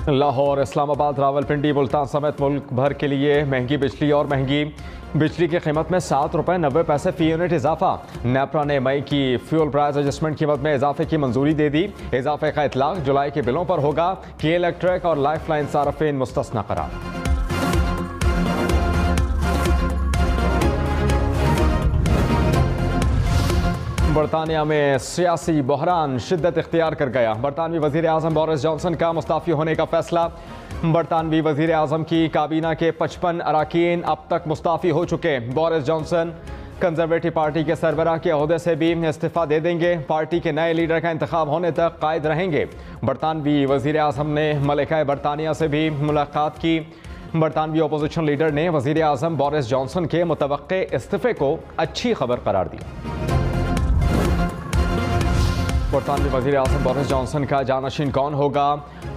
लाहौर, इस्लामाबाद, रावलपिंडी, मुल्तान समेत मुल्क भर के लिए महंगी बिजली और महंगी बिजली की कीमत में ₹7.90 फ़ी यूनिट इजाफा। नेपरा ने मई की फ्यूल प्राइस एडजस्टमेंट कीमत में इजाफे की मंजूरी दे दी। इजाफे का इतलाक जुलाई के बिलों पर होगा। के इलेक्ट्रिक और लाइफलाइन सार्फिन मुस्तस्ना करार। बरतानिया में सियासी बहरान शिद्दत इख्तियार कर गया। बरतानवी वजीर आज़म बोरिस जॉनसन का मुस्ताफ़ी होने का फैसला। बरतानवी वजीर आज़म की काबीना के 55 अरकान अब तक मुस्ताफ़ी हो चुके। बोरिस जॉनसन कंजरवेटिव पार्टी के सरबराह के ओहदे से भी इस्तीफ़ा दे देंगे। पार्टी के नए लीडर का इंतखाब होने तक कायद रहेंगे। बरतानवी वजीर आज़म ने मलिका बरतानिया से भी मुलाकात की। बरतानवी अपोजिशन लीडर ने वजीर आज़म बोरिस जॉनसन के मुतवक्के इस्तीफ़े को अच्छी खबर करार दिया। बरतानवी वज़ीर आज़म बोरिस जॉनसन का जानशीन कौन होगा?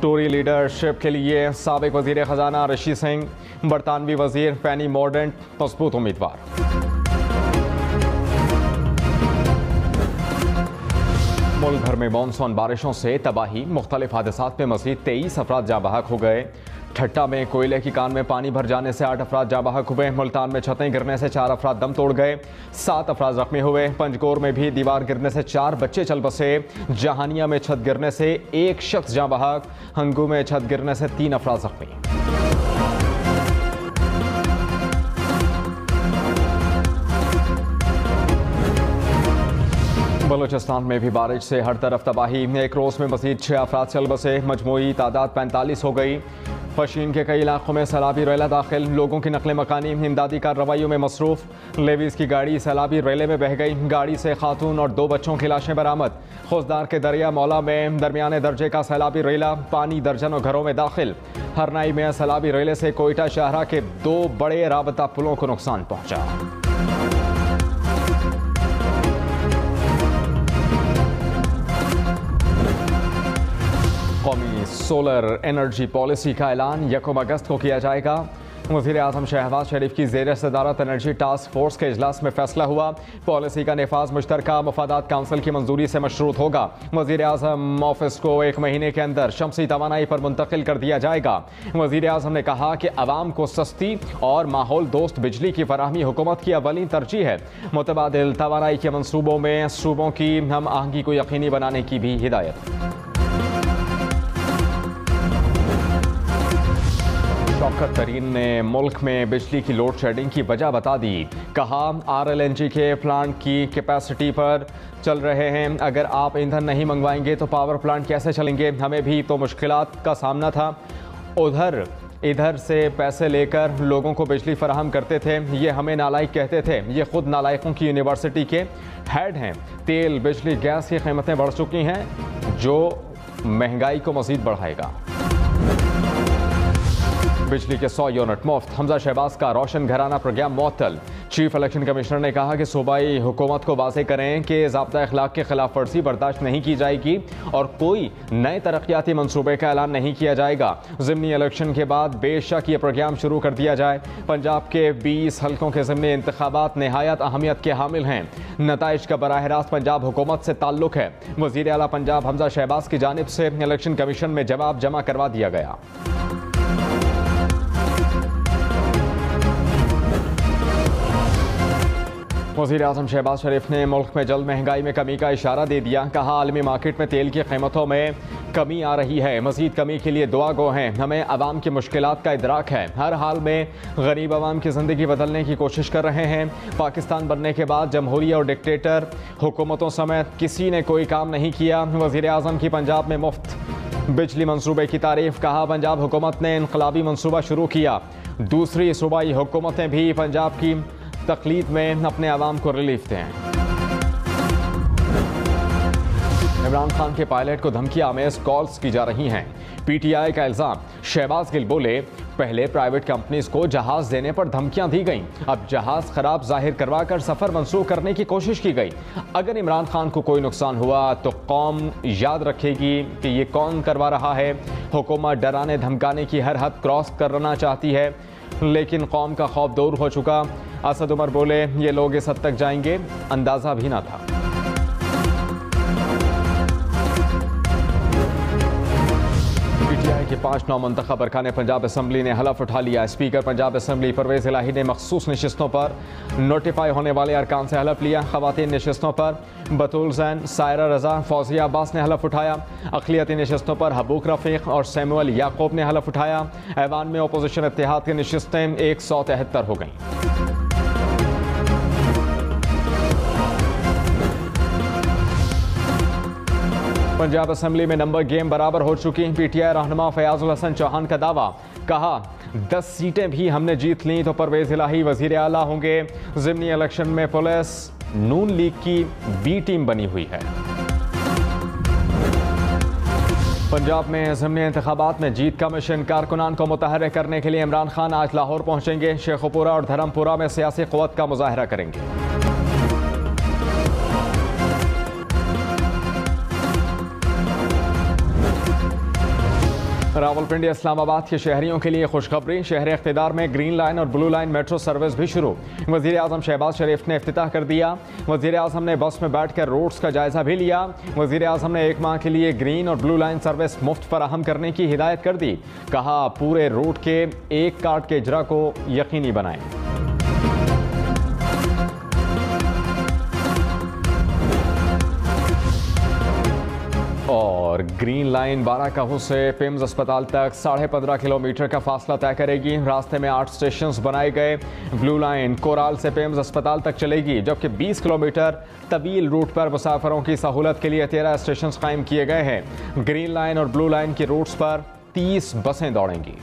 टोरी लीडरशिप के लिए साबिक वज़ीर ख़जाना ऋषि सिंह, बरतानवी वज़ीर पेनी मॉर्डेंट मजबूत उम्मीदवार। मुल्क भर में मानसून बारिशों से तबाही, मुख्तलिफ हादसात में मज़ीद 23 अफराद जाँ बहक हो गए। ठट्टा में कोयले की कान में पानी भर जाने से 8 अफराद जाँ बहक हुए। मुल्तान में छतें गिरने से 4 अफराद दम तोड़ गए, 7 अफराद जख्मी हुए। पंजकोर में भी दीवार गिरने से 4 बच्चे चल बसे। जहानिया में छत गिरने से 1 शख्स जाँ बहक। हंगू में छत गिरने से 3 अफराद जख्मी। बलूचिस्तान में भी बारिश से हर तरफ तबाही। एक रोज़ में मज़ीद 6 अफराद चल बसे। मजमूई तादाद 45 हो गई। पशीन के कई इलाकों में सैलाबी रेला दाखिल। लोगों की नकल मकानी इमदादी कार्रवाइयों में मसरूफ़। लेवीज़ की गाड़ी सैलाबी रेले में बह गई। गाड़ी से खातून और 2 बच्चों की लाशें बरामद। खुजदार के दरिया मौला में दरमियाने दर्जे का सैलाबी रेला, पानी दर्जनों घरों में दाखिल। हरनाई में सैलाबी रेले से कोयटा शाहरा के 2 बड़े राबता पुलों को नुकसान पहुँचा। कौमी सोलर एनर्जी पॉलिसी का ऐलान 1 अगस्त को किया जाएगा। वज़ीर आज़म शहबाज शरीफ की ज़ेर सदारत एनर्जी टास्क फोर्स के इजलास में फैसला हुआ। पॉलिसी का नफाज मुश्तरका मफादात काउंसिल की मंजूरी से मशरूत होगा। वज़ीर आज़म ऑफिस को 1 महीने के अंदर शमसी तवानाई पर मुंतकिल कर दिया जाएगा। वज़ीर आज़म ने कहा कि अवाम को सस्ती और माहौल दोस्त बिजली की फराहमी हुकूमत की अवलीन तरजीह है। मुतबादिल तवानाई के मनसूबों में सूबों की हम आहंगी को यकीनी बनाने की भी हिदायत। शौकत तरीन ने मुल्क में बिजली की लोड शेडिंग की वजह बता दी। कहा RLNG के प्लांट की कैपेसिटी पर चल रहे हैं। अगर आप ईंधन नहीं मंगवाएंगे तो पावर प्लांट कैसे चलेंगे? हमें भी तो मुश्किलात का सामना था। इधर से पैसे लेकर लोगों को बिजली फराहम करते थे। ये हमें नालायक कहते थे। ये खुद नालायकों की यूनिवर्सिटी के हेड हैं। तेल, बिजली, गैस की कीमतें बढ़ चुकी हैं, जो महंगाई को मज़ीद बढ़ाएगा। बिजली के 100 यूनिट मुफ्त। हमजा शहबाज का रोशन घराना प्रोग्राम मुअत्तल। चीफ इलेक्शन कमिश्नर ने कहा कि सूबाई हुकूमत को वाज़ेह करें कि ज़ाब्ता अखलाक के खिलाफ वर्जी बर्दाश्त नहीं की जाएगी और कोई नए तरक्याती मनसूबे का ऐलान नहीं किया जाएगा। ज़िमनी इलेक्शन के बाद बेशक ये प्रोग्राम शुरू कर दिया जाए। पंजाब के 20 हल्कों के ज़िमनी इंतखाबात नहायत अहमियत के हामिल हैं। नताइज का बराह रास्त पंजाब हुकूमत से ताल्लुक है। वज़ीर आला पंजाब हमजा शहबाज की जानिब से इलेक्शन कमीशन में जवाब जमा करवा दिया गया। वज़ीर आज़म शहबाज शरीफ ने मुल्क में जल्द महंगाई में कमी का इशारा दे दिया। कहा आलमी मार्केट में तेल की कीमतों में कमी आ रही है। मज़ीद कमी के लिए दुआ गो हैं। हमें आवाम की मुश्किलात का इदराक है। हर हाल में गरीब आवाम की ज़िंदगी बदलने की कोशिश कर रहे हैं। पाकिस्तान बनने के बाद जमहूरिया और डिक्टेटर हुकूमतों समेत किसी ने कोई काम नहीं किया। वज़ीर आज़म की पंजाब में मुफ्त बिजली मंसूबे की तारीफ। कहा पंजाब हुकूमत ने इनकलाबी मंसूबा शुरू किया। दूसरी सूबाई हुकूमतें भी पंजाब की तकलीफ में अपने आवाम को रिलीफ दें। इमरान खान के पायलट को धमकी आमेज कॉल्स की जा रही हैं। PTI का इल्ज़ाम। शहबाज गिल बोले पहले प्राइवेट कंपनीज को जहाज देने पर धमकियां दी गईं, अब जहाज खराब जाहिर करवा कर सफर मंसूख करने की कोशिश की गई। अगर इमरान खान को कोई नुकसान हुआ तो कौम याद रखेगी कि ये कौन करवा रहा है। हुकूमत डराने धमकाने की हर हद क्रॉस करना चाहती है, लेकिन कौम का खौफ दूर हो चुका। असद उमर बोले ये लोग इस हद तक जाएंगे अंदाजा भी ना था। PTI के 5 नौमुंतखब अरकान पंजाब असम्बली ने हलफ उठा लिया। स्पीकर पंजाब असम्बली परवेज इलाही ने मखसूस नशिस्तों पर नोटिफाई होने वाले अरकान से हलफ लिया। खवातीन नशिस्तों पर बतूल जैन, सायरा रजा, फौजिया अब्बास ने हलफ उठाया। अक़लियती नशिस्तों पर हबूक रफ़ीक और सैमुअल याकूब ने हलफ उठाया। ऐवान में अपोजिशन इत्तेहाद की नशिस्तें 173 हो गईं। पंजाब असम्बली में नंबर गेम बराबर हो चुकी। पीटीआई रहनुमा फयाजुल हसन चौहान का दावा, कहा 10 सीटें भी हमने जीत लीं तो परवेज इलाही वजीर आला होंगे। ज़िमनी इलेक्शन में पुलिस नून लीग की बी टीम बनी हुई है। पंजाब में ज़िमनी इंतखाबात में जीत का मिशन कारकुनान को मुतहर्रिक करने के लिए इमरान खान आज लाहौर पहुंचेंगे। शेखुपुरा और धर्मपुरा में सियासी क़ुव्वत का मुजाहरा करेंगे। रावलपिंडी इस्लामाबाद के शहरियों के लिए खुशखबरी। शहर इख्तिदार में ग्रीन लाइन और ब्लू लाइन मेट्रो सर्विस भी शुरू। वज़ीर आज़म शहबाज शरीफ ने इफ्तिताह कर दिया। वज़ीर आज़म ने बस में बैठकर रोड्स का जायजा भी लिया। वज़ीर आज़म ने 1 माह के लिए ग्रीन और ब्लू लाइन सर्विस मुफ्त फराहम करने की हिदायत कर दी। कहा पूरे रूट के एक कार्ड के इजरा को यकीनी बनाएं। और ग्रीन लाइन 12 कहूं से पिम्स अस्पताल तक 15.5 किलोमीटर का फासला तय करेगी। रास्ते में 8 स्टेशन बनाए गए। ब्लू लाइन कोराल से पिम्स अस्पताल तक चलेगी, जबकि 20 किलोमीटर तवील रूट पर मुसाफिरों की सहूलत के लिए 13 स्टेशन कायम किए गए हैं। ग्रीन लाइन और ब्लू लाइन की रूट्स पर 30 बसें दौड़ेंगी।